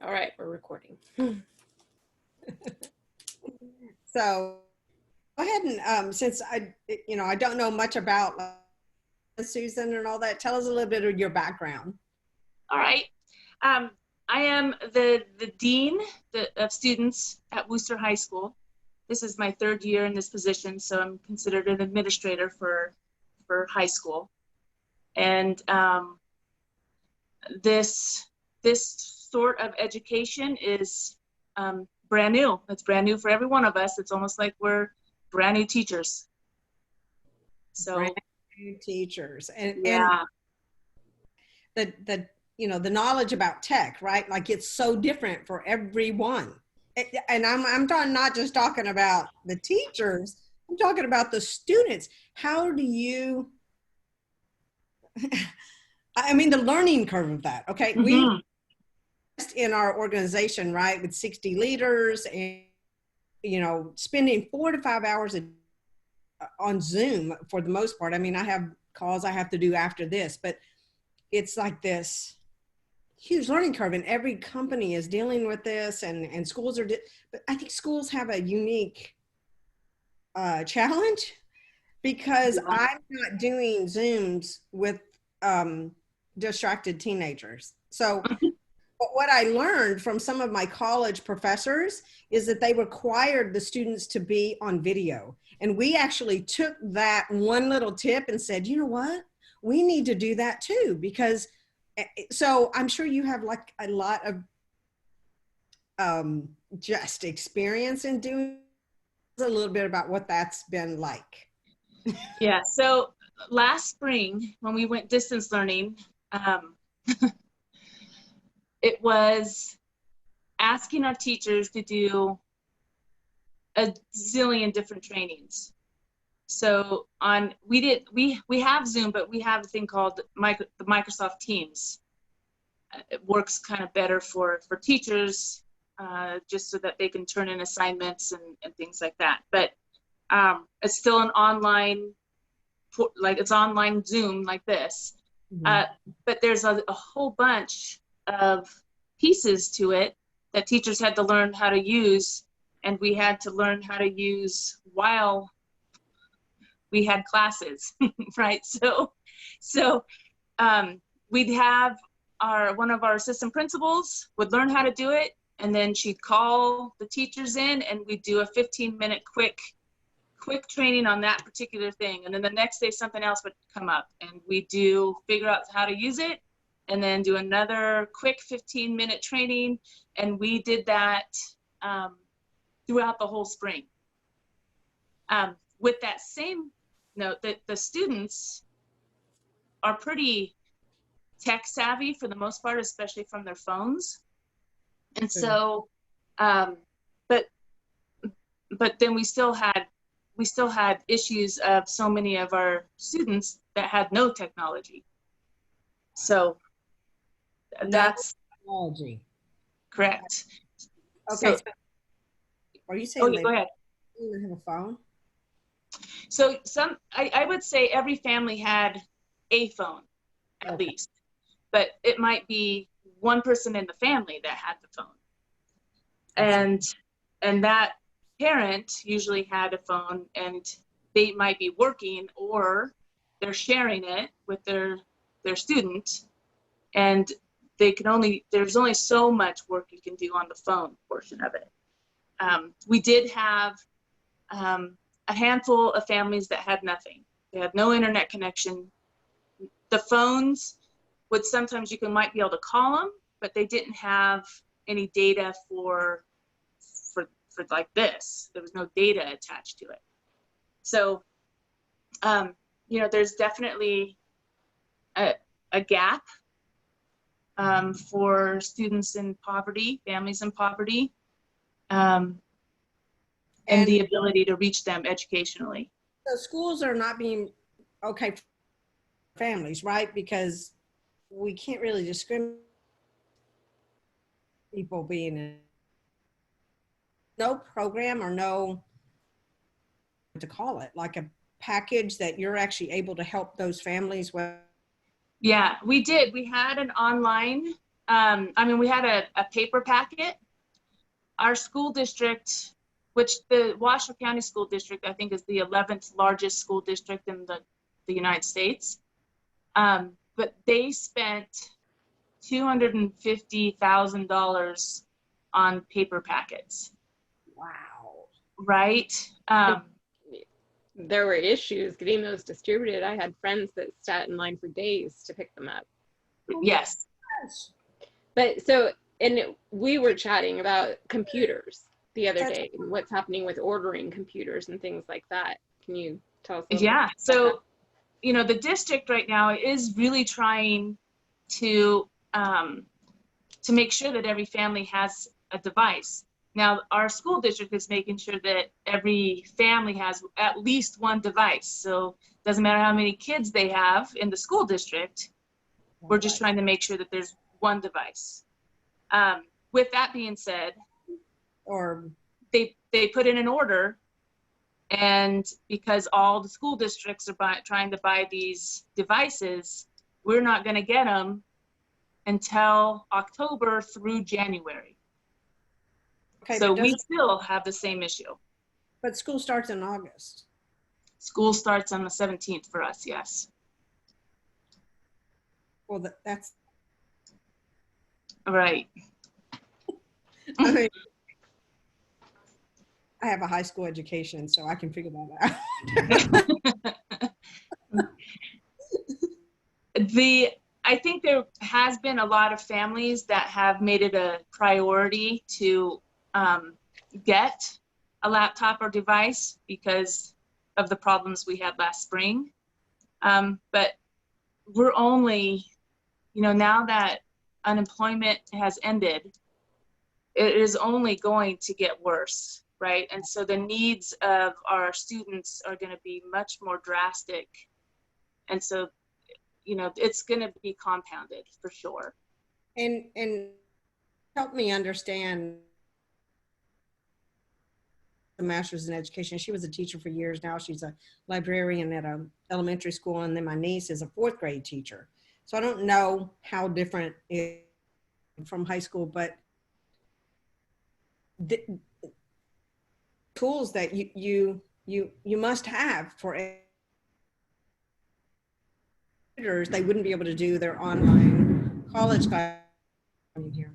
All right, we're recording. So go ahead and since I don't know much about Susan and all that, tell us a little bit of your background. All right. I am the dean of students at Wooster High School. This is my third year in this position, so I'm considered an administrator for high school. And this sort of education is brand new. It's brand new for every one of us. It's almost like we're brand new teachers. So Brand new teachers and yeah. the the knowledge about tech, right? Like it's so different for everyone. And I'm not just talking about the teachers, I'm talking about the students. How do you I mean the learning curve of that. Okay. Mm-hmm. We in our organization, right, with 60 leaders and spending 4 to 5 hours on Zoom for the most part. I mean, I have calls I have to do after this, but it's like this huge learning curve, and every company is dealing with this, and schools are, but I think schools have a unique challenge because I'm not doing Zooms with distracted teenagers. So but what I learned from some of my college professors is that they required the students to be on video. And we actually took that one little tip and said, you know what? We need to do that too, because so I'm sure you have like a lot of just experience in doing a little bit about what that's been like. Yeah, so last spring when we went distance learning, it was asking our teachers to do a zillion different trainings. So we have Zoom, but we have a thing called the Microsoft Teams. It works kind of better for teachers, just so that they can turn in assignments and things like that. But it's still an online, like it's online Zoom like this. Mm-hmm. But there's a whole bunch of pieces to it that teachers had to learn how to use, and we had to learn how to use while we had classes, right? So we'd have one of our assistant principals would learn how to do it, and then she'd call the teachers in, and we'd do a 15-minute quick training on that particular thing. And then the next day something else would come up, and we'd figure out how to use it, and then do another quick 15-minute training. And we did that throughout the whole spring. With that same note, that the students are pretty tech savvy for the most part, especially from their phones. And so, but then we still had issues of so many of our students that had no technology. So that's technology. Correct. Okay. So are you saying go ahead. You have a phone? So I would say every family had a phone at least, but it might be one person in the family that had the phone. And that parent usually had a phone, and they might be working or they're sharing it with their student, and there's only so much work you can do on the phone portion of it. We did have a handful of families that had nothing. They had no internet connection. The phones would sometimes might be able to call them, but they didn't have any data for like this. There was no data attached to it. So, there's definitely a gap for students in poverty, families in poverty, and the ability to reach them educationally. So schools are not being okay for families, right? Because we can't really discriminate people being in no program or no to call it, like a package that you're actually able to help those families with. Yeah, we did. We had an online I mean, we had a paper packet. Our school district, which the Washoe County School District, I think is the 11th largest school district in the United States. But they spent $250,000 on paper packets. Wow. Right? There were issues getting those distributed. I had friends that sat in line for days to pick them up. Yes. But so, and we were chatting about computers the other day, and what's happening with ordering computers and things like that. Can you tell us a little Yeah. bit about So, that? you know, the district right now is really trying to make sure that every family has a device. Now, our school district is making sure that every family has at least one device. So it doesn't matter how many kids they have in the school district, we're just trying to make sure that there's one device. With that being said, Or they put in an order, and because all the school districts are trying to buy these devices, we're not going to get them until October through January. okay, So we still have the same issue. but school starts in August. School starts on the 17th for us, yes. Well, that's Right. I mean, I have a high school education, so I can figure that out. I think there has been a lot of families that have made it a priority to get a laptop or device because of the problems we had last spring. But we're only, you know, now that unemployment has ended, it is only going to get worse, right? And so the needs of our students are going to be much more drastic. And so, you know, it's going to be compounded for sure. And help me understand the master's in education. She was a teacher for years now. She's a librarian at a elementary school, and then my niece is a 4th grade teacher. So I don't know how different it is from high school, but the tools that you must have for educators, they wouldn't be able to do their online college guide here.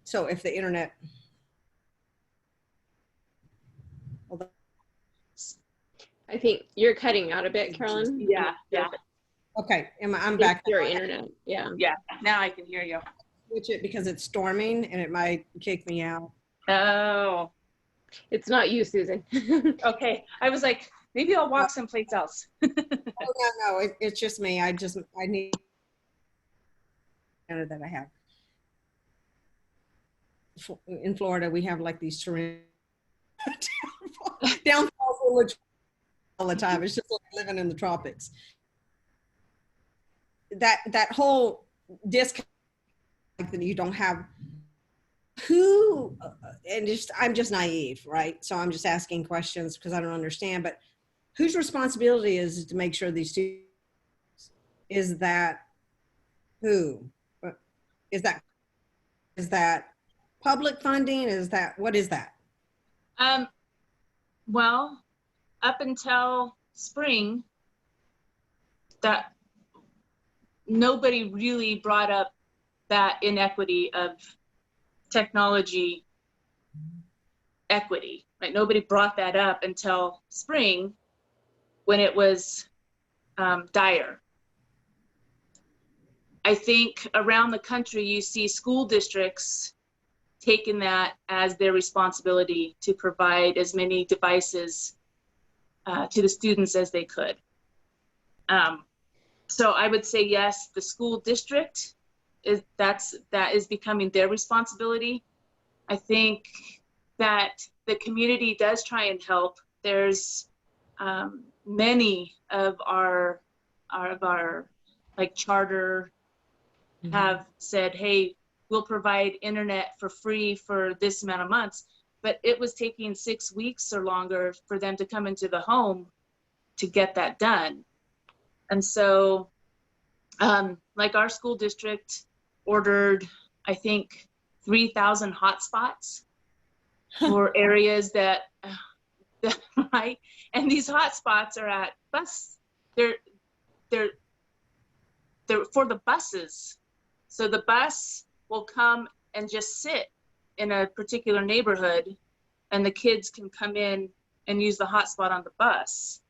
So if the internet, I think you're cutting out a bit, Carolyn. Yeah. okay, I'm back. Your internet, yeah. Yeah, now I can hear you. Switch it because it's storming and it might kick me out. Oh, It's not you, Susan. okay. I was like, maybe I'll walk someplace else. Oh, no, it's just me. I need that I have. In Florida, we have like these terrain downfalls all the time. It's just like living in the tropics. That whole disconnect that you don't have who, and I'm just naive, right? So I'm just asking questions because I don't understand, but whose responsibility is it to make sure these students, is that who? Is that public funding? Is that, what is that? Well, up until spring, that nobody really brought up that inequity of technology equity, right? Nobody brought that up until spring when it was dire. I think around the country, you see school districts taking that as their responsibility to provide as many devices to the students as they could. So I would say, yes, the school district that is becoming their responsibility. I think that the community does try and help. There's many of our like charter have said, hey, we'll provide internet for free for this amount of months, but it was taking 6 weeks or longer for them to come into the home to get that done. And so like our school district ordered, I think, 3,000 hotspots for areas that, right? And these hotspots are at they're for the buses. So the bus will come and just sit in a particular neighborhood, and the kids can come in and use the hotspot on the bus.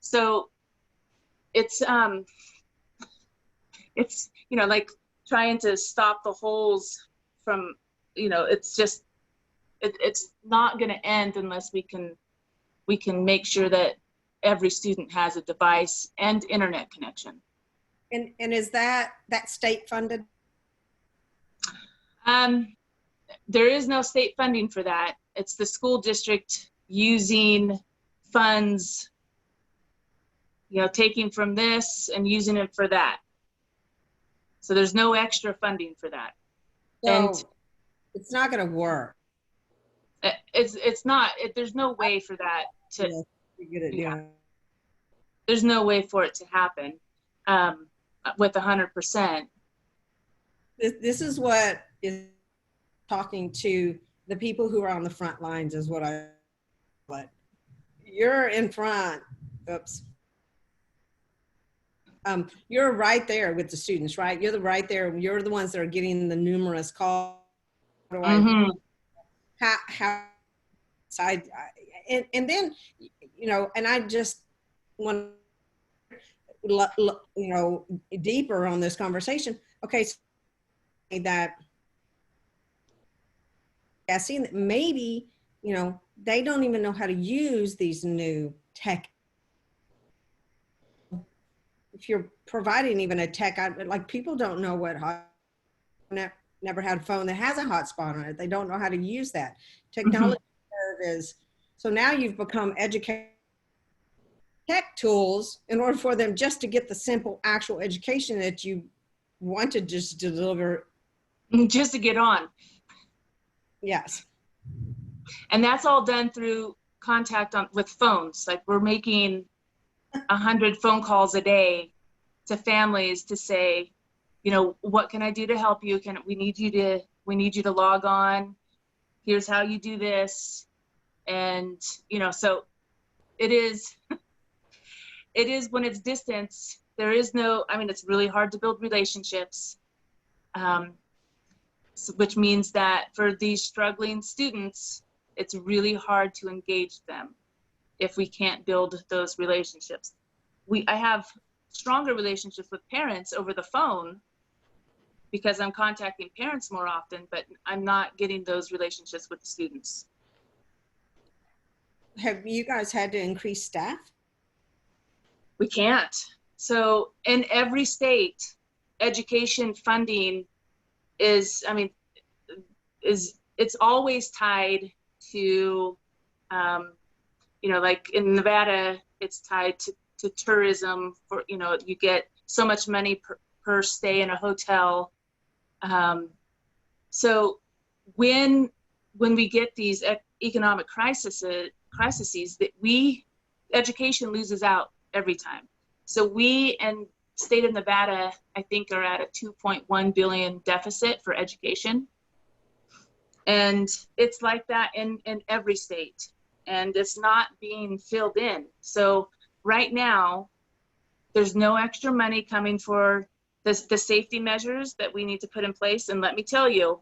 So it's like trying to stop the holes from, it's just, it's not going to end unless we can make sure that every student has a device and internet connection. And is that state funded? There is no state funding for that. It's the school district using funds, taking from this and using it for that. So there's no extra funding for that. So and it's not going to work. It's not. There's no way for that to. Yeah. There's no way for it to happen with 100%. This is what is talking to the people who are on the front lines is what I. But you're in front. Oops. You're right there with the students, right? You're right there. You're the ones that are getting the numerous calls. Mm-hmm. How and then, and I just want, deeper on this conversation. Okay, so that I see that maybe, they don't even know how to use these new tech. If you're providing even a tech, like people don't know what never had a phone that has a hotspot on it. They don't know how to use that. Technology is, so now you've become educated tech tools in order for them just to get the simple actual education that you want to just deliver. Just to get on. Yes. And that's all done through contact with phones. Like we're making 100 phone calls a day to families to say, what can I do to help you? We need you to log on. Here's how you do this. And, so it is when it's distance, there is no, it's really hard to build relationships, which means that for these struggling students, it's really hard to engage them if we can't build those relationships. I have stronger relationships with parents over the phone because I'm contacting parents more often, but I'm not getting those relationships with the students. Have you guys had to increase staff? We can't. So in every state, education funding is, it's always tied to, like in Nevada, it's tied to tourism for, you get so much money per stay in a hotel. So when we get these economic crises that education loses out every time. So we and state of Nevada, I think, are at a 2.1 billion deficit for education. And it's like that in every state, and it's not being filled in. So right now, there's no extra money coming for the safety measures that we need to put in place. And let me tell you,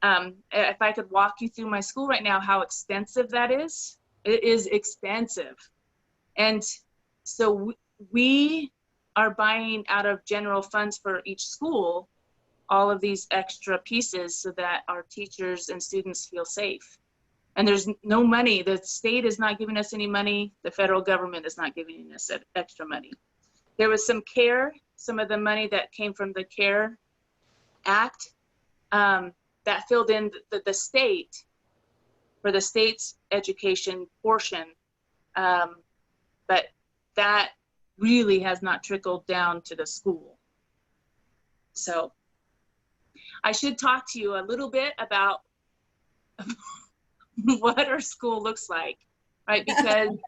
if I could walk you through my school right now, how expensive that is. It is expensive. And so we are buying out of general funds for each school all of these extra pieces so that our teachers and students feel safe. And there's no money. The state is not giving us any money. The federal government is not giving us extra money. There was some of the money that came from the CARE Act that filled in the state for the state's education portion. But that really has not trickled down to the school. So I should talk to you a little bit about what our school looks like, right? Because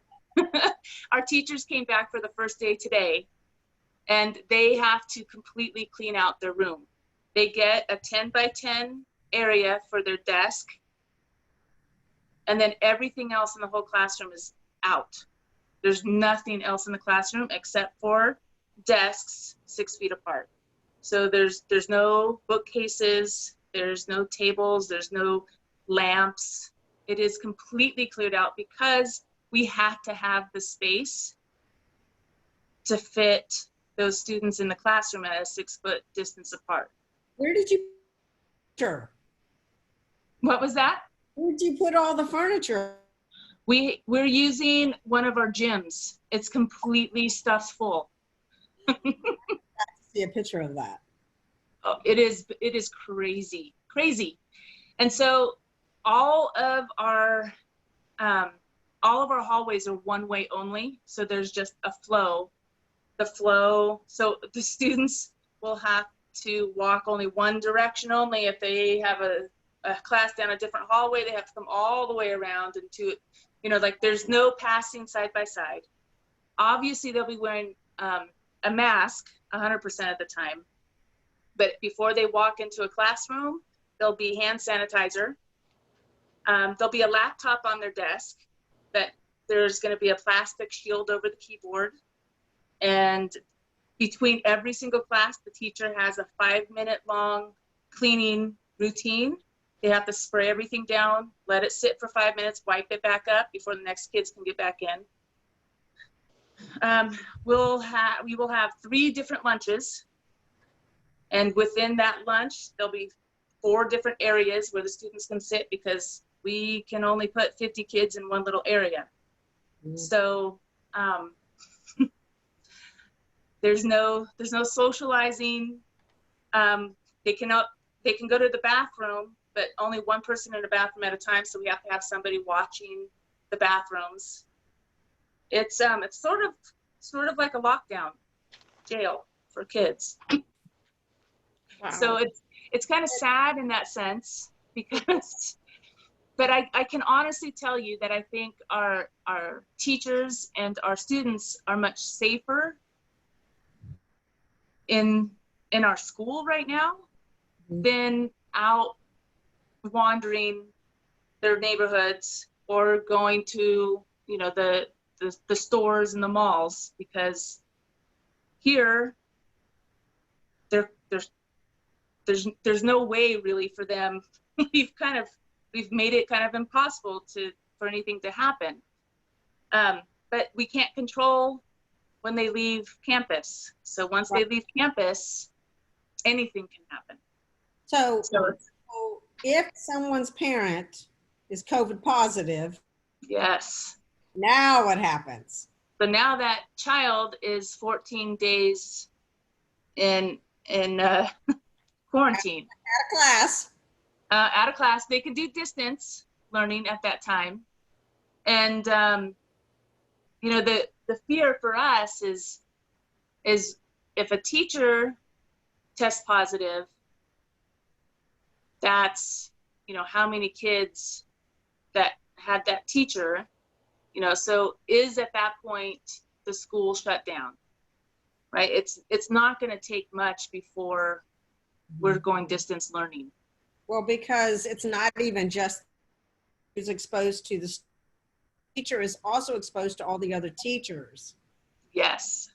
our teachers came back for the first day today, and they have to completely clean out their room. They get a 10 by 10 area for their desk. And then everything else in the whole classroom is out. There's nothing else in the classroom except for desks 6 feet apart. So there's no bookcases, there's no tables, there's no lamps. It is completely cleared out because we have to have the space to fit those students in the classroom at a 6 foot distance apart. Where did you put? What was that? Where did you put all the furniture? We're using one of our gyms. It's completely stuffed full. See a picture of that. Oh, it is crazy. And so all of our hallways are one way only. So there's just a flow. So the students will have to walk only one direction only. If they have a class down a different hallway, they have to come all the way around into, like there's no passing side by side. Obviously they'll be wearing a mask 100% of the time, but before they walk into a classroom, there'll be hand sanitizer. There'll be a laptop on their desk, but there's going to be a plastic shield over the keyboard. And between every single class, the teacher has a 5-minute long cleaning routine. They have to spray everything down, let it sit for 5 minutes, wipe it back up before the next kids can get back in. We will have 3 different lunches. And within that lunch, there'll be 4 different areas where the students can sit because we can only put 50 kids in one little area. So there's no socializing. They can go to the bathroom, but only one person in the bathroom at a time. So we have to have somebody watching the bathrooms. It's sort of like a lockdown jail for kids. Wow. So it's kind of sad in that sense because, but I can honestly tell you that I think our teachers and our students are much safer in our school right now than out wandering their neighborhoods or going to the stores and the malls, because here there's no way really for them. We've made it kind of impossible for anything to happen. But we can't control when they leave campus. So once they leave campus, anything can happen. So if someone's parent is COVID positive, yes. Now what happens? So now that child is 14 days in quarantine. Out of class. They can do distance learning at that time. And, the fear for us is if a teacher tests positive, that's, how many kids that had that teacher, so is at that point the school shut down, right? It's not going to take much before we're going distance learning. Well, because it's not even just who's exposed to the teacher, is also exposed to all the other teachers. Yes.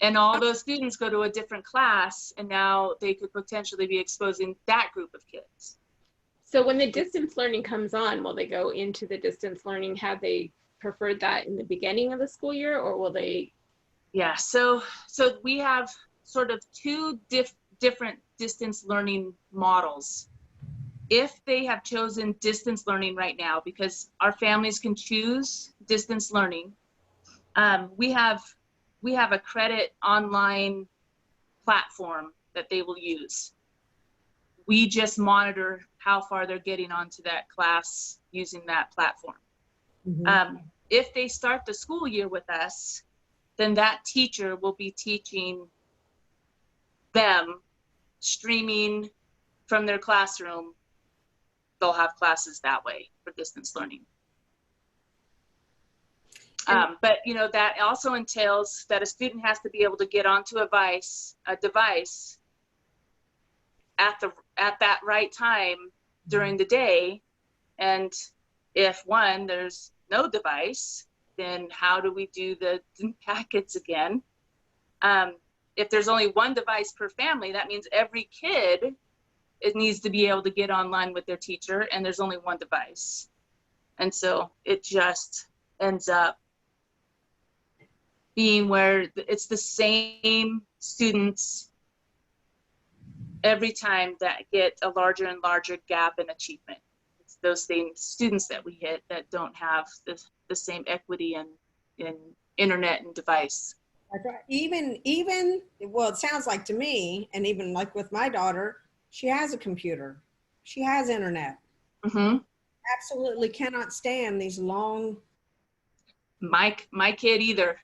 And all those students go to a different class, and now they could potentially be exposing that group of kids. So when the distance learning comes on, will they go into the distance learning? Have they preferred that in the beginning of the school year, or will they? Yeah, so we have sort of 2 different distance learning models. If they have chosen distance learning right now, because our families can choose distance learning, we have a credit online platform that they will use. We just monitor how far they're getting onto that class using that platform. If they start the school year with us, then that teacher will be teaching them streaming from their classroom. They'll have classes that way for distance learning. But that also entails that a student has to be able to get onto a device at that right time during the day. And if there's no device, then how do we do the packets again? If there's only one device per family, that means every kid, it needs to be able to get online with their teacher, and there's only one device. And so it just ends up being where it's the same students every time that get a larger and larger gap in achievement. It's those same students that we hit that don't have the same equity in internet and device. That's right. Even, well, it sounds like to me, and even like with my daughter, she has a computer. She has internet. Mm-hmm. Absolutely cannot stand these long. My kid either.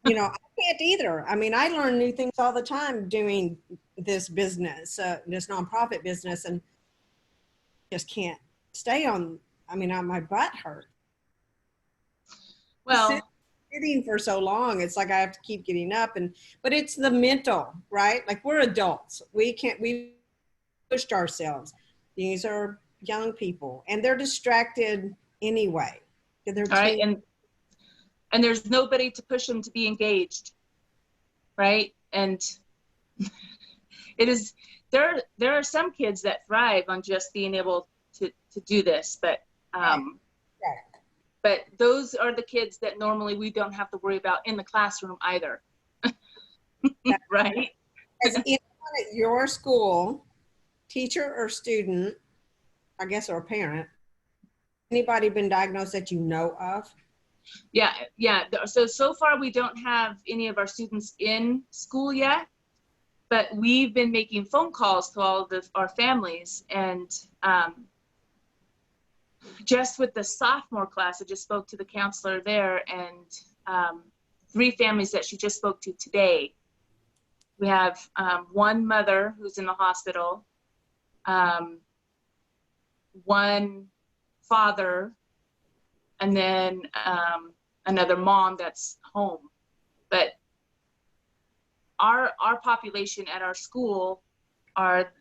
You know, I can't either. I mean, I learn new things all the time doing this business, this nonprofit business, and just can't stay on. I mean, my butt hurt. Well, sitting for so long, it's like I have to keep getting up, but it's the mental, right? Like, we're adults. We pushed ourselves. These are young people, and they're distracted anyway. They're all right, and there's nobody to push them to be engaged, right? And it is there are some kids that thrive on just being able to do this, but but those are the kids that normally we don't have to worry about in the classroom either. Right? Has anyone at your school, teacher or student, I guess, or parent, anybody been diagnosed that you know of? Yeah. So far we don't have any of our students in school yet, but we've been making phone calls to all of our families, and just with the sophomore class, I just spoke to the counselor there, and 3 families that she just spoke to today. We have one mother who's in the hospital, one father, and then another mom that's home. But our population at our school are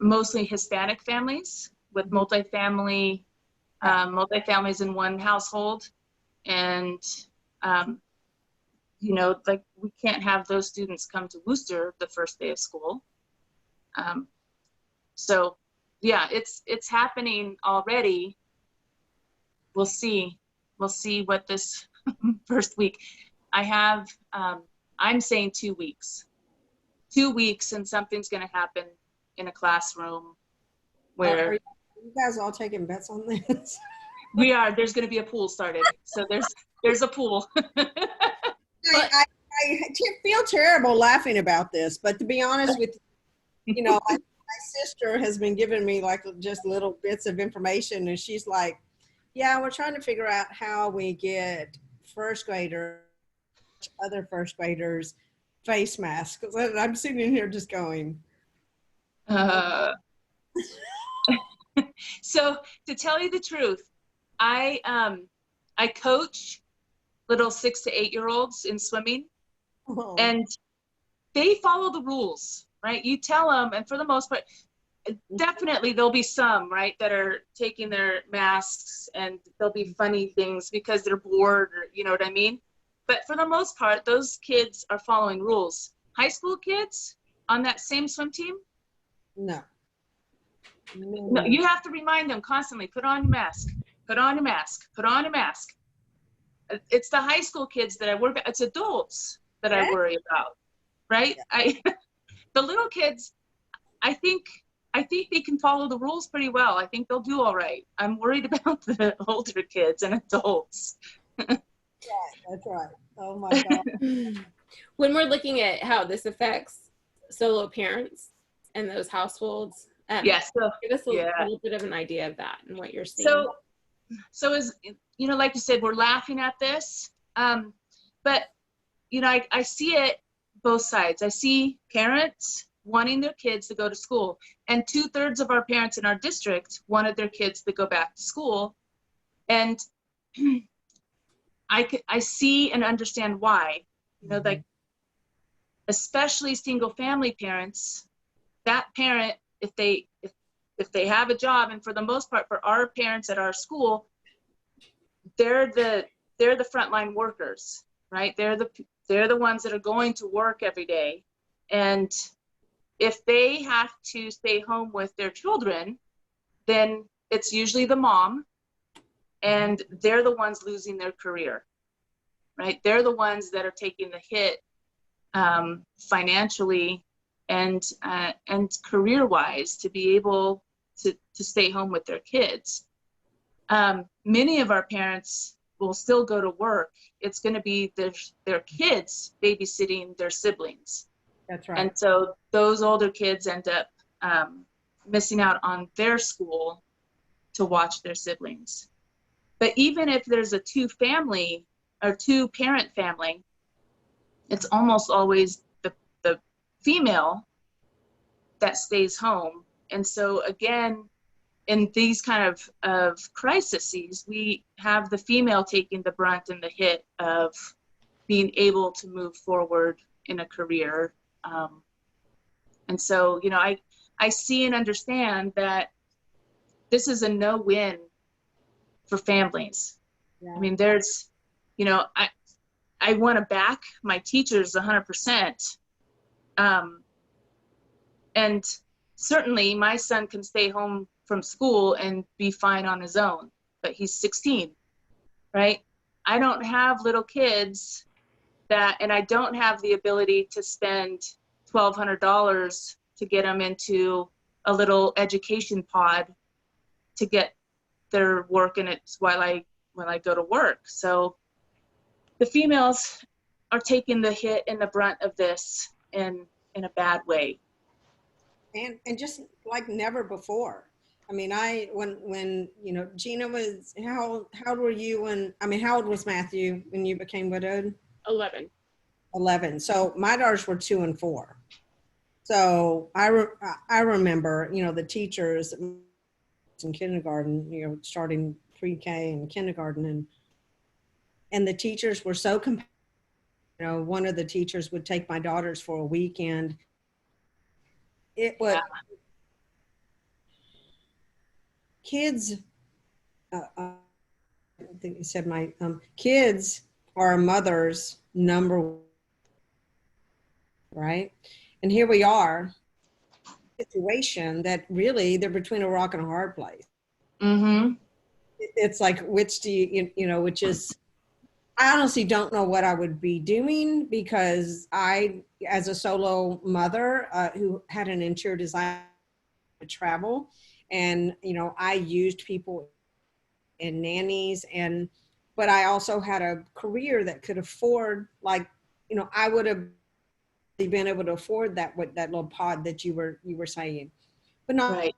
mostly Hispanic families with multifamilies in one household. And, you know, like, we can't have those students come to Wooster the first day of school. So yeah, it's happening already. We'll see what this first week. I have, I'm saying 2 weeks. 2 weeks, and something's going to happen in a classroom where. Are you guys all taking bets on this? We are. There's going to be a pool started. So there's a pool. I feel terrible laughing about this, but to be honest with you know, my sister has been giving me like just little bits of information, and she's like, yeah, we're trying to figure out how we get first graders, other first graders, face masks. I'm sitting here just going. So to tell you the truth, I coach little 6 to 8 year olds in swimming, and they follow the rules, right? You tell them, and for the most part, definitely there'll be some, right, that are taking their masks, and there'll be funny things because they're bored, or you know what I mean? But for the most part, those kids are following rules. High school kids on that same swim team? No, you have to remind them constantly, put on your mask, put on your mask, put on your mask. It's the high school kids that I worry about. It's adults that I worry about, right? The little kids, I think they can follow the rules pretty well. I think they'll do all right. I'm worried about the older kids and adults. That's right. Oh my God. When we're looking at how this affects solo parents and those households, yes, give us a little bit of an idea of that and what you're seeing. So as you know, like you said, we're laughing at this, but you know, I see it both sides. I see parents wanting their kids to go to school, and 2/3 of our parents in our district wanted their kids to go back to school, and I see and understand why. You know, like, especially single family parents, that parent, if they have a job, and for the most part, for our parents at our school, they're the frontline workers, right? They're the ones that are going to work every day. And if they have to stay home with their children, then it's usually the mom, and they're the ones losing their career, right? They're the ones that are taking the hit financially and career-wise to be able to stay home with their kids. Many of our parents will still go to work. It's going to be their kids babysitting their siblings. That's right. And so those older kids end up missing out on their school to watch their siblings. But even if there's a two-parent family, it's almost always the female that stays home. And so again, in these kind of crises, we have the female taking the brunt and the hit of being able to move forward in a career. And so, you know, I see and understand that this is a no-win for families. Yeah. I mean, there's, you know, I want to back my teachers 100%. And certainly my son can stay home from school and be fine on his own, but he's 16, right? I don't have little kids and I don't have the ability to spend $1,200 to get them into a little education pod to get their work in it while I go to work. So the females are taking the hit and the brunt of this in a bad way. And just like never before. I mean, when you know, Gina was, how old were you how old was Matthew when you became widowed? 11. So my daughters were 2 and 4. So I remember, you know, the teachers in kindergarten, you know, starting pre-K and kindergarten, and the teachers were so compassionate. You know, one of the teachers would take my daughters for a weekend. It was kids. I think you said my kids are a mother's number one, right? And here we are, situation that really they're between a rock and a hard place. Mm-hmm. It's like, which do you know, which is, I honestly don't know what I would be doing, because I, as a solo mother who had an interior design to travel, and, you know, I used people and nannies, but I also had a career that could afford, like, you know, I would have been able to afford that little pod that you were saying, but not right.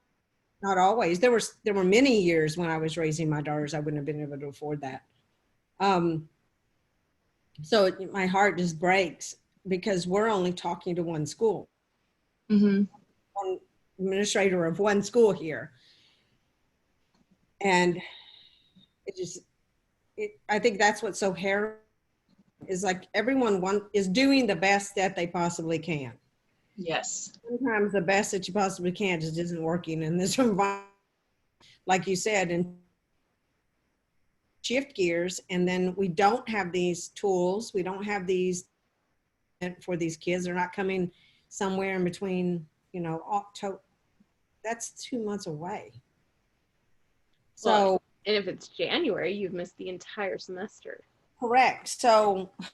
Not always. There were many years when I was raising my daughters I wouldn't have been able to afford that. So my heart just breaks, because we're only talking to one school. Mm-hmm. One administrator of one school here. And I think that's what's so harrowing, is like everyone is doing the best that they possibly can. Yes. Sometimes the best that you possibly can just isn't working in this environment, like you said, and shift gears. And then we don't have these tools. We don't have these for these kids. They're not coming somewhere in between, you know, October. That's 2 months away. So, well, and if it's January, you've missed the entire semester. Correct. So I'm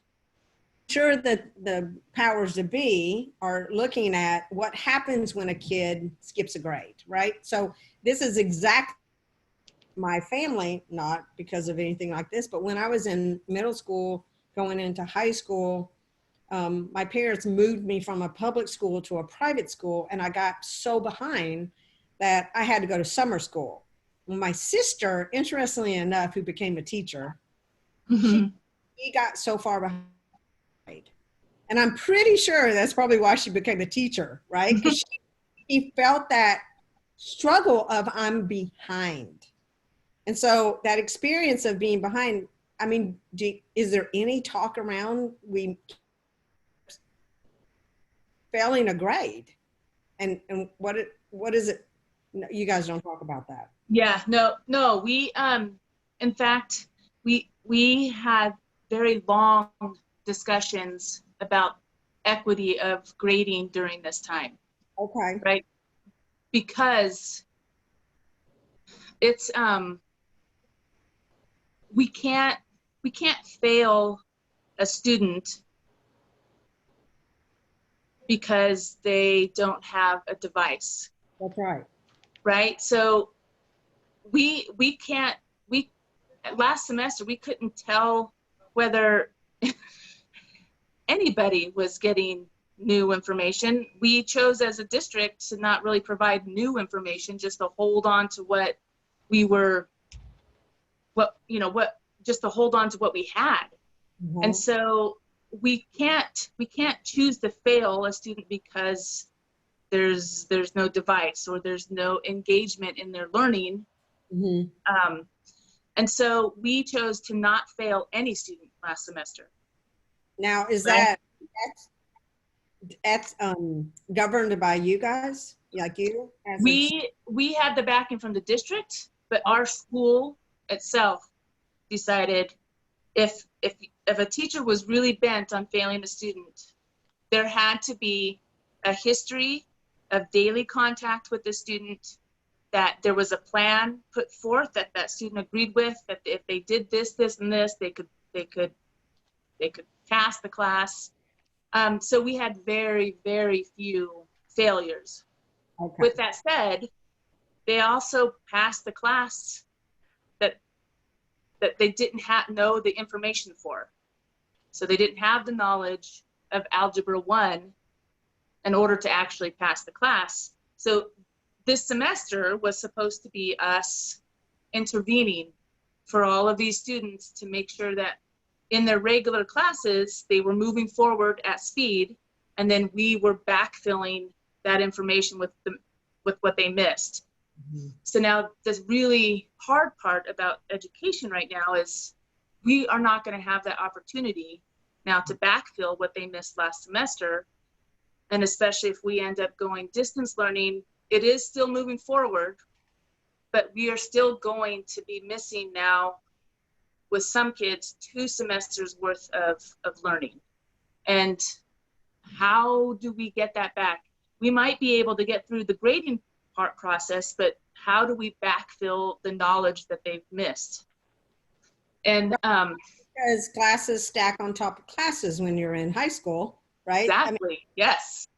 sure that the powers to be are looking at what happens when a kid skips a grade, right? So this is exactly my family, not because of anything like this, but when I was in middle school, going into high school, my parents moved me from a public school to a private school, and I got so behind that I had to go to summer school. My sister, interestingly enough, who became a teacher, Mm-hmm. she got so far behind. And I'm pretty sure that's probably why she became a teacher, right? Because she felt that struggle of I'm behind. And so that experience of being behind, I mean, is there any talk around we failing a grade? And what is it? No, you guys don't talk about that. Yeah, no, we, in fact, we had very long discussions about equity of grading during this time, Okay. right? Because it's, we can't fail a student because they don't have a device, That's right. right? So we can't, last semester, we couldn't tell whether anybody was getting new information. We chose as a district to not really provide new information, just to hold on to what we were, just to hold on to what we had. Mm-hmm. And so we can't choose to fail a student because there's no device or there's no engagement in their learning. Mm-hmm. And so we chose to not fail any student last semester. Now, is Right. that's governed by you guys, like you? As We had the backing from the district, but our school itself decided if a teacher was really bent on failing a student, there had to be a history of daily contact with the student, that there was a plan put forth that that student agreed with, that if they did this, and this, they could pass the class. So we had very, very few failures. Okay. With that said, they also passed the class that they didn't know the information for. So they didn't have the knowledge of Algebra 1 in order to actually pass the class. So this semester was supposed to be us intervening for all of these students to make sure that in their regular classes, they were moving forward at speed, and then we were backfilling that information with what they missed. Mm-hmm. So now the really hard part about education right now is we are not going to have that opportunity now to backfill what they missed last semester. And especially if we end up going distance learning, it is still moving forward, but we are still going to be missing now with some kids 2 semesters worth of learning. And how do we get that back? We might be able to get through the grading part process, but how do we backfill the knowledge that they've missed? And because classes stack on top of classes when you're in high school, right? Exactly. I mean, yes.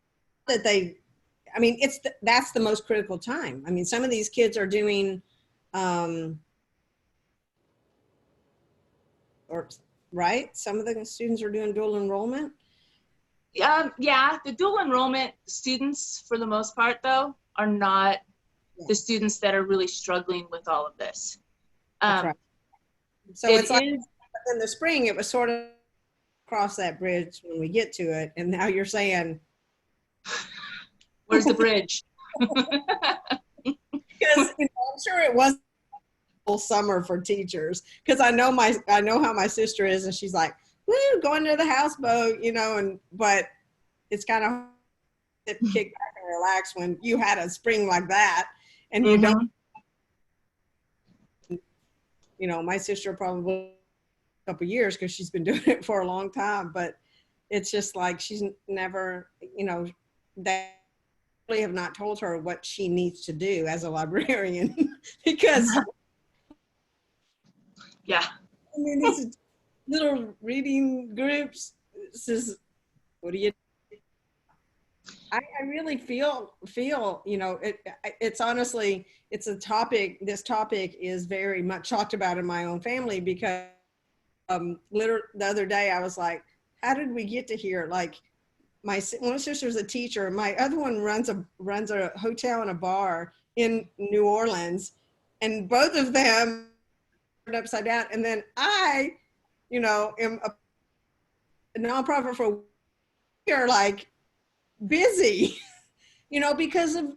That's the most critical time. I mean, some of these kids are doing, right? Some of the students are doing dual enrollment. Yeah, the dual enrollment students, for the most part, though, are not the students that are really struggling with all of this. That's right. So it's like in the spring, it was sort of cross that bridge when we get to it, and now you're saying, where's the bridge? Because I'm sure it was a summer for teachers, because I know how my sister is, and she's like, woo, going to the houseboat, but it's kind of kick back and relax when you had a spring like that, and you don't. My sister probably a couple years because she's been doing it for a long time, but it's just like she's never, they really have not told her what she needs to do as a librarian because yeah, I mean, these little reading groups, what do you do? I really feel it's honestly, it's a topic, this topic is very much talked about in my own family because literally the other day I was like, how did we get to here? Like one sister's a teacher, my other one runs a hotel and a bar in New Orleans, and both of them are upside down. And then I, am a nonprofit for are like busy, because of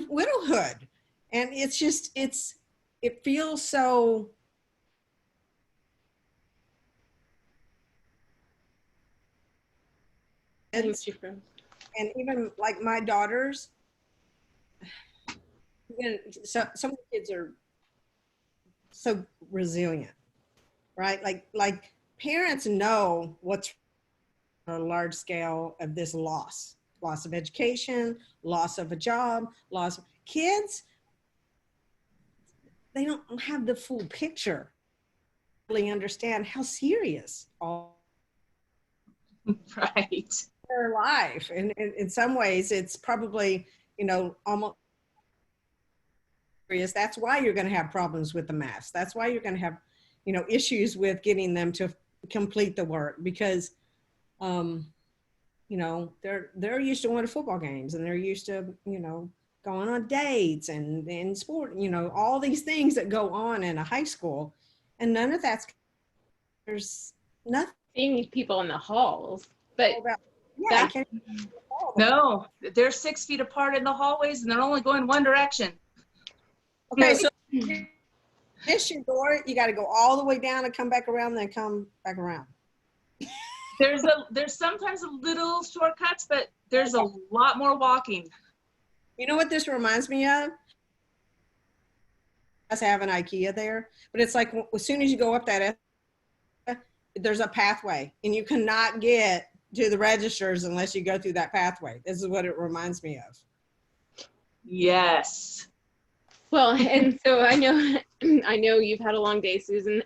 widowhood. And it's just, it feels so, and even like my daughters, So some kids are so resilient, right? Like parents know what's a large scale of this loss of education, loss of a job, loss of kids. They don't have the full picture, really understand how serious all Right. their life. And in some ways, it's probably, almost serious. That's why you're going to have problems with the math. That's why you're going to have, issues with getting them to complete the work because, they're used to going to football games and they're used to, going on dates and sport, all these things that go on in a high school. And none of that's, there's nothing Seeing people in the halls, but about, that, No, they're 6 feet apart in the hallways and they're only going one direction. okay, so this your door, you got to go all the way down and come back around, then come back around. There's sometimes a little shortcuts, but there's a lot more walking. You know what this reminds me of? Us have an IKEA there, but it's like as soon as you go up that, there's a pathway, and you cannot get to the registers unless you go through that pathway. This is what it reminds me of. Yes. well, and so I know you've had a long day, Susan.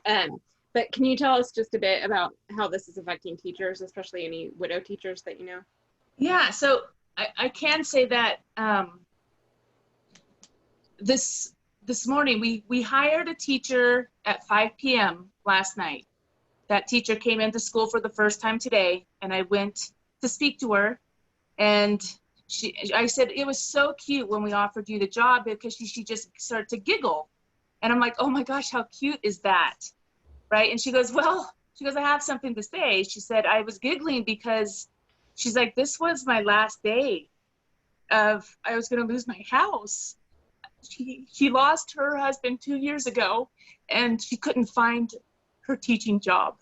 But can you tell us just a bit about how this is affecting teachers, especially any widow teachers that you know? Yeah, so I can say that this morning we hired a teacher at 5 p.m. last night. That teacher came into school for the first time today, and I went to speak to her, and I said, it was so cute when we offered you the job, because she just started to giggle. And I'm like, oh my gosh, how cute is that? Right? And she goes, I have something to say. She said, I was giggling because she's like, this was my last day I was going to lose my house. She lost her husband 2 years ago, and she couldn't find her teaching job.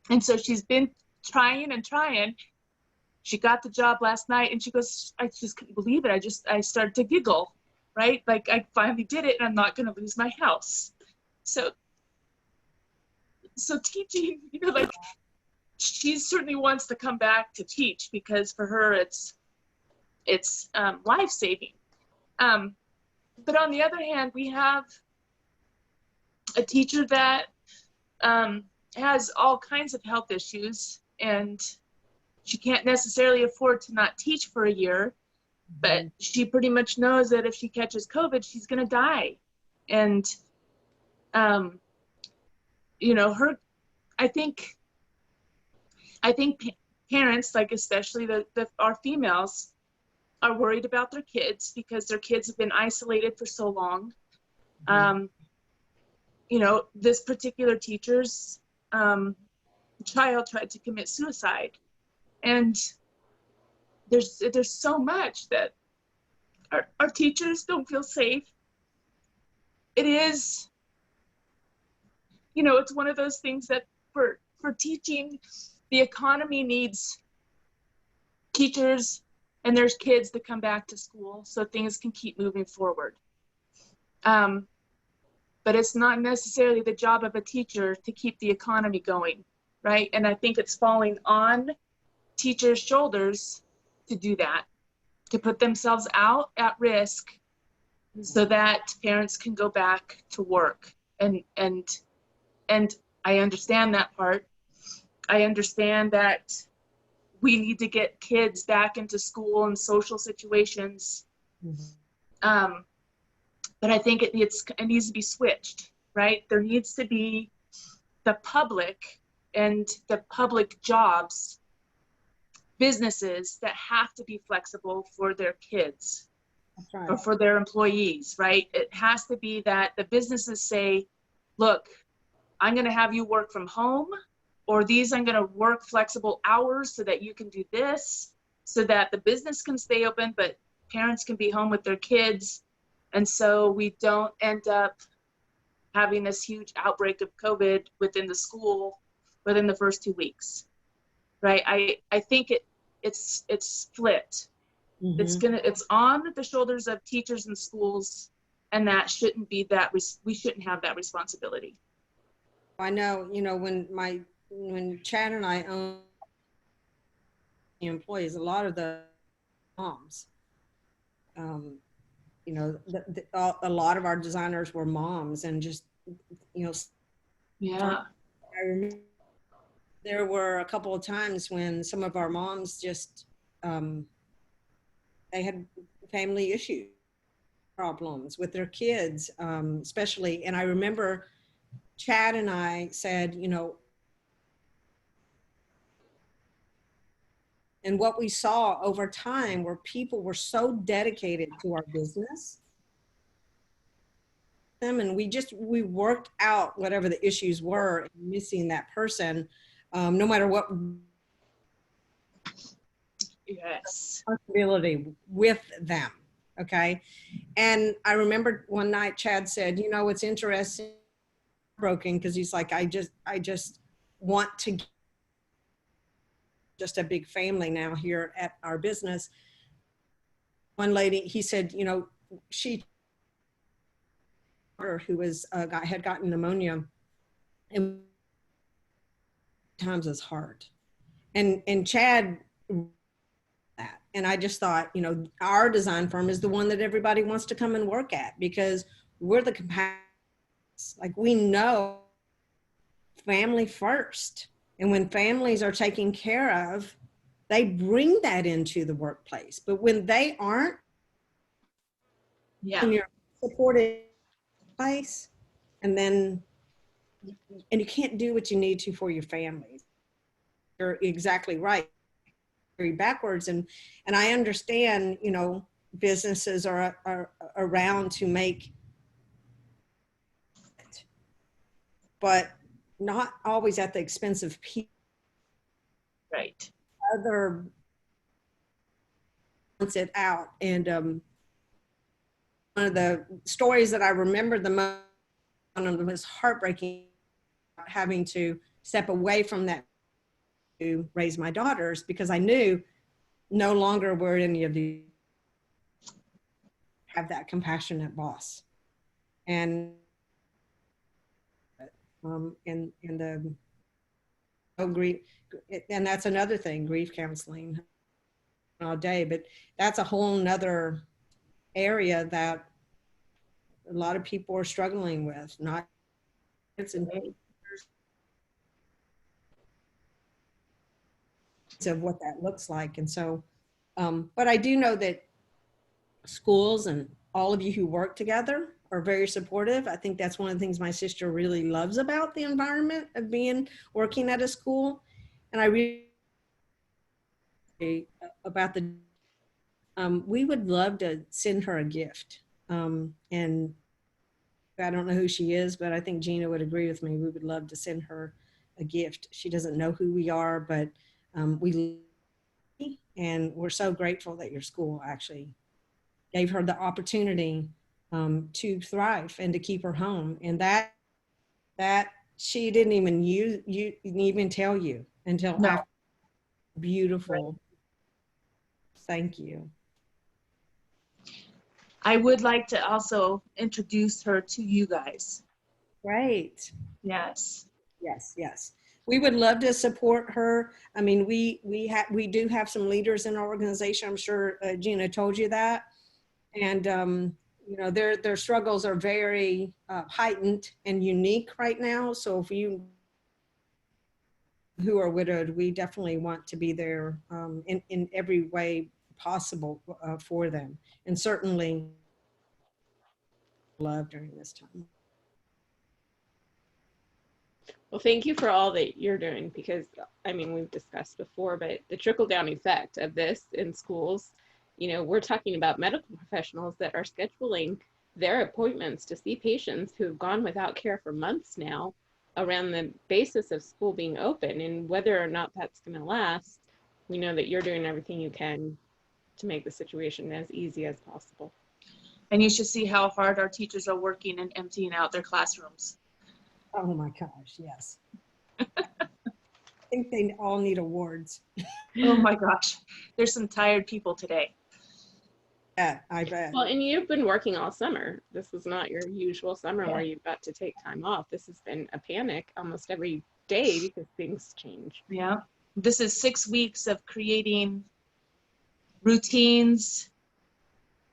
And so she's been trying and trying. She got the job last night, and she goes, I just couldn't believe it. I started to giggle, right? Like I finally did it, and I'm not going to lose my house. So teaching, like she certainly wants to come back to teach, because for her it's life-saving. But on the other hand, we have a teacher that has all kinds of health issues, and she can't necessarily afford to not teach for a year, but she pretty much knows that if she catches COVID, she's going to die. And I think parents, like especially our females, are worried about their kids because their kids have been isolated for so long. This particular teacher's child tried to commit suicide, and there's so much that our teachers don't feel safe. It is, it's one of those things that for teaching, the economy needs teachers and there's kids that come back to school so things can keep moving forward. But it's not necessarily the job of a teacher to keep the economy going, right? And I think it's falling on teachers' shoulders to do that, to put themselves out at risk so that parents can go back to work. And I understand that part. I understand that we need to get kids back into school and social situations. But I think it needs to be switched, right? There needs to be the public and the public jobs, businesses that have to be flexible for their kids. That's right. Or for their employees, right? It has to be that the businesses say, look, I'm going to have you work from home, or I'm going to work flexible hours so that you can do this, so that the business can stay open, but parents can be home with their kids. And so we don't end up having this huge outbreak of COVID within the school within the first 2 weeks, right? I think it's split. It's on the shoulders of teachers and schools, and that shouldn't be we shouldn't have that responsibility. I know, you know, when Chad and I own employees, a lot of the moms, you know, a lot of our designers were moms, and just, you know, Yeah. I remember there were a couple of times when some of our moms just, they had family issues, problems with their kids, especially. And I remember Chad and I said, you know, and what we saw over time were people were so dedicated to our business, and we worked out whatever the issues were, missing that person, no matter what. Yes. Responsibility with them. Okay. And I remember one night Chad said, you know, it's interesting, broken, because he's like, I just want to get just a big family now here at our business. One lady, he said, you know, who was had gotten pneumonia, and times is hard. And Chad, that, and I just thought, you know, our design firm is the one that everybody wants to come and work at, because we're the compatible. Like, we know family first, and when families are taken care of, they bring that into the workplace. But when they aren't, Yeah. when you're supported place, and you can't do what you need to for your family. You're exactly right. Very backwards, and I understand, you know, businesses are around to make it, but not always at the expense of people. Right. Other wants it out, and one of the stories that I remember the most, one of them was heartbreaking, having to step away from that to raise my daughters, because I knew no longer were any of you have that compassionate boss. And the grief, and that's another thing, grief counseling all day, but that's a whole nother area that a lot of people are struggling with, not it's in of what that looks like. And so, but I do know that schools and all of you who work together are very supportive. I think that's one of the things my sister really loves about the environment of working at a school. And I really about we would love to send her a gift. And I don't know who she is, but I think Gina would agree with me. We would love to send her a gift. She doesn't know who we are, but and we're so grateful that your school actually gave her the opportunity to thrive and to keep her home. And that she didn't even tell you until after. Beautiful. Right. Thank you. I would like to also introduce her to you guys. Great. Yes. Yes, yes. We would love to support her. I mean, we do have some leaders in our organization. I'm sure Gina told you that. And you know, their struggles are very heightened and unique right now. So if you who are widowed, we definitely want to be there in every way possible for them, and certainly love during this time. Well, thank you for all that you're doing, because I mean, we've discussed before, but the trickle down effect of this in schools, you know, we're talking about medical professionals that are scheduling their appointments to see patients who've gone without care for months now around the basis of school being open, and whether or not that's going to last. We know that you're doing everything you can to make the situation as easy as possible. And you should see how hard our teachers are working and emptying out their classrooms. Oh my gosh, yes. I think they all need awards. Oh my gosh, there's some tired people today. I bet. Well, and you've been working all summer. This was not your usual summer where Yeah. you've got to take time off. This has been a panic almost every day because things change. Yeah. This is 6 weeks of creating routines,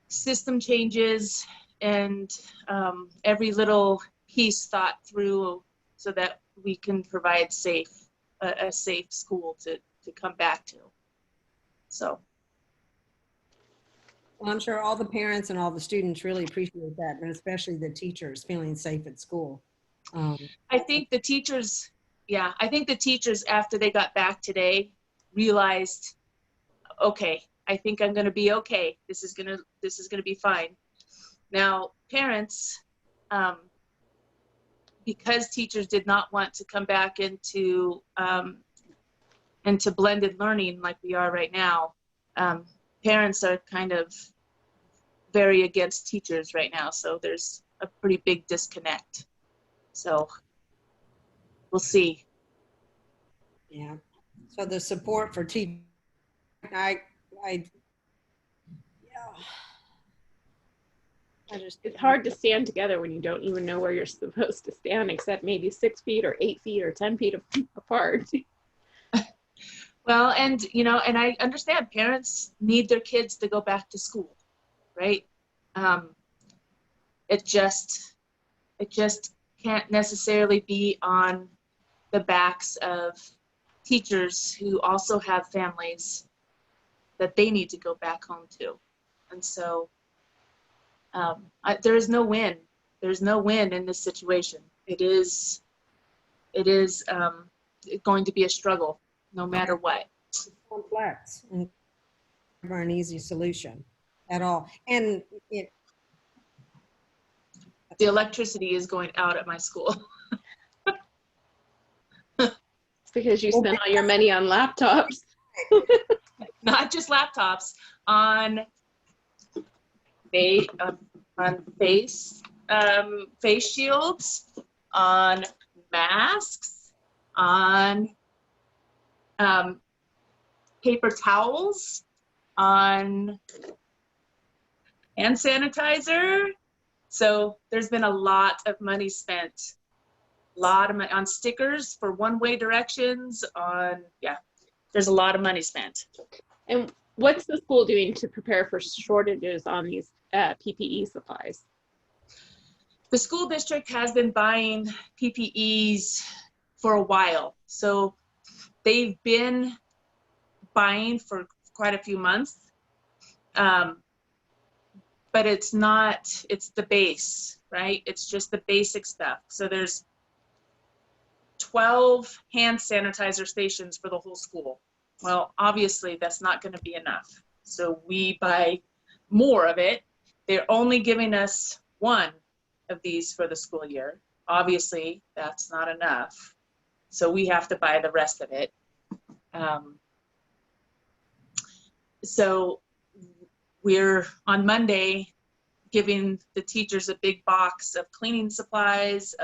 system changes, and every little piece thought through so that we can provide a safe school to come back to. So. Well, I'm sure all the parents and all the students really appreciate that, and especially the teachers feeling safe at school. I think the teachers, yeah, I think the teachers after they got back today realized, okay, I think I'm gonna be okay. This is gonna be fine. Now, parents, because teachers did not want to come back into blended learning like we are right now, parents are kind of very against teachers right now. So there's a pretty big disconnect. So we'll see. Yeah. So the support for teachers, yeah. It's hard to stand together when you don't even know where you're supposed to stand, except maybe 6 feet or 8 feet or 10 feet apart. Well, and and I understand parents need their kids to go back to school, right? It just can't necessarily be on the backs of teachers who also have families that they need to go back home to. And so there is no win. There's no win in this situation. It is going to be a struggle no matter what. It's complex and never an easy solution at all. And The electricity is going out at my school. It's because you spend all your money on laptops. Not just laptops, on face shields, on masks, on paper towels, on hand sanitizer. So there's been a lot of money spent, on stickers for one-way directions, there's a lot of money spent. And what's the school doing to prepare for shortages on these PPE supplies? The school district has been buying PPEs for a while. So they've been buying for quite a few months. But it's the base, right? It's just the basic stuff. So there's 12 hand sanitizer stations for the whole school. Well, obviously that's not going to be enough. So we buy more of it. They're only giving us one of these for the school year. Obviously that's not enough. So we have to buy the rest of it. So we're on Monday giving the teachers a big box of cleaning supplies,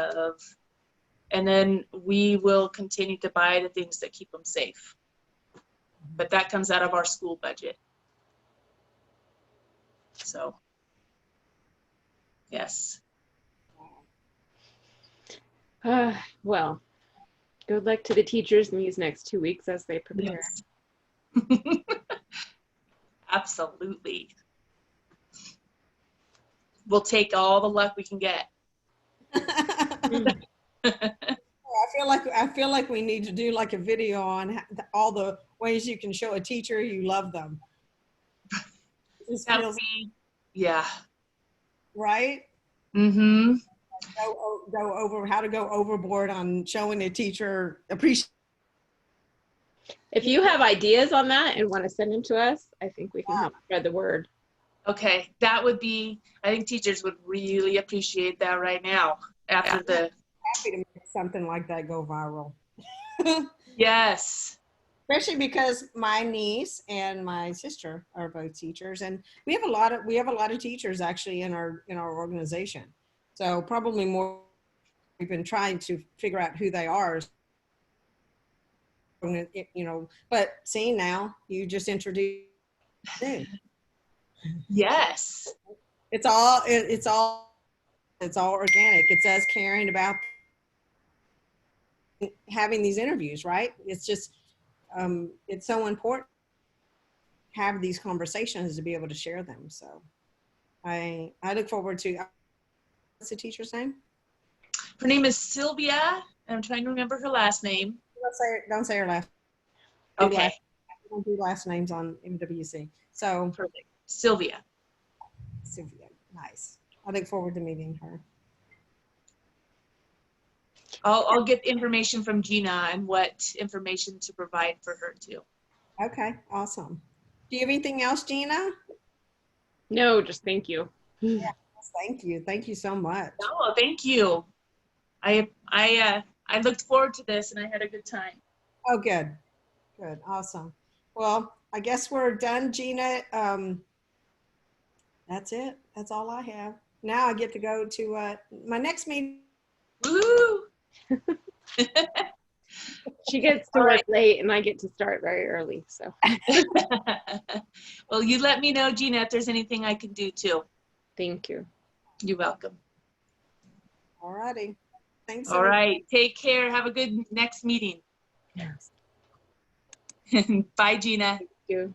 and then we will continue to buy the things that keep them safe. But that comes out of our school budget. So, yes. Well, good luck to the teachers in these next 2 weeks as they prepare. Yes. Absolutely. We'll take all the luck we can get. I feel like we need to do like a video on all the ways you can show a teacher you love them. Yeah. Right? Mm-hmm. Go over how to go overboard on showing a teacher appreciation. If you have ideas on that and want to send them to us, I think we can help spread the word. Okay, that would be, I think teachers would really appreciate that right now after the. Happy to make something like that go viral. Yes. Especially because my niece and my sister are both teachers, and we have a lot of teachers actually in our organization. So probably more. We've been trying to figure out who they are. But seeing now, you just introduced. Yes. It's all organic. It's us caring about having these interviews, right? It's just it's so important to have these conversations to be able to share them. So I look forward to. What's the teacher's name? Her name is Sylvia, and I'm trying to remember her last name. Don't say her last. Okay. We don't do last names on MWC. So Perfect. Sylvia. Sylvia, nice. I look forward to meeting her. I'll get information from Gina and what information to provide for her too. Okay, awesome. Do you have anything else, Gina? No, just thank you. Yeah, thank you. Thank you so much. Oh, thank you. I looked forward to this and I had a good time. Oh, good. Good. Awesome. Well, I guess we're done, Gina. That's it. That's all I have. Now I get to go to my next meeting. Woo! She gets to work late and I get to start very early. So well, you let me know, Gina, if there's anything I can do too. thank you. You're welcome. All righty. Thanks. All right. Take care. Have a good next meeting. Yes. Bye, Gina. Thank you.